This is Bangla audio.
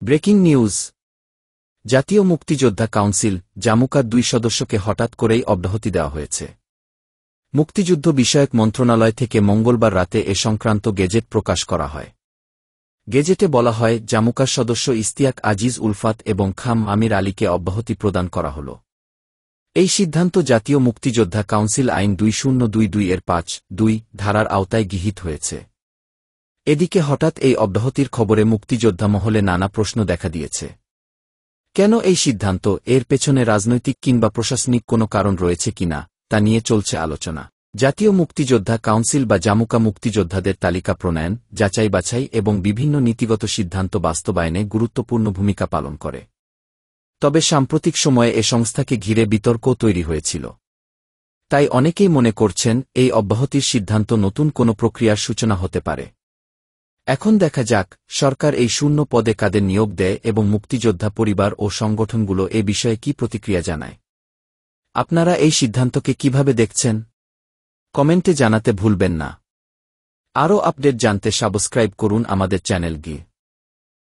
Breaking news. জাতীয় মুক্তিযোদ্ধা কাউন্সিল জামুকার 2 সদস্যকে হঠাৎ করেই অব্যাহতি দেওয়া হয়েছে। মুক্তিযুদ্ধ বিষয়ক মন্ত্রণালয় থেকে মঙ্গলবার রাতে এ সংক্রান্ত গেজেট প্রকাশ করা হয়। গেজেটে বলা হয়, জামুকার সদস্য ইশতিয়াক আজিজ উলফাত এবং খাম আমির আলীকে অব্যাহতি প্রদান করা হল। এই সিদ্ধান্ত জাতীয় মুক্তিযোদ্ধা কাউন্সিল আইন 2022 এর 5(2) ধারার আওতায় গৃহীত হয়েছে। এদিকে হঠাৎ এই অব্যাহতির খবরে মুক্তিযোদ্ধা মহলে নানা প্রশ্ন দেখা দিয়েছে। কেন এই সিদ্ধান্ত, এর পেছনে রাজনৈতিক কিংবা প্রশাসনিক কোনো কারণ রয়েছে কিনা তা নিয়ে চলছে আলোচনা। জাতীয় মুক্তিযোদ্ধা কাউন্সিল বা জামুকা মুক্তিযোদ্ধাদের তালিকা প্রণয়ন, যাচাই-বাছাই এবং বিভিন্ন নীতিগত সিদ্ধান্ত বাস্তবায়নে গুরুত্বপূর্ণ ভূমিকা পালন করে। তবে সাম্প্রতিক সময়ে এ সংস্থাকে ঘিরে বিতর্কও তৈরি হয়েছিল। তাই অনেকেই মনে করছেন, এই অব্যাহতির সিদ্ধান্ত নতুন কোনো প্রক্রিয়ার সূচনা হতে পারে। এখন দেখা যাক, সরকার এই শূন্য পদে কাদের নিয়োগ দেয় এবং মুক্তিযোদ্ধা পরিবার ও সংগঠনগুলো এ বিষয়ে কী প্রতিক্রিয়া জানায়। আপনারা এই সিদ্ধান্তকে কিভাবে দেখছেন? কমেন্টে জানাতে ভুলবেন না। আরও আপডেট জানতে সাবস্ক্রাইব করুন আমাদের চ্যানেল গি।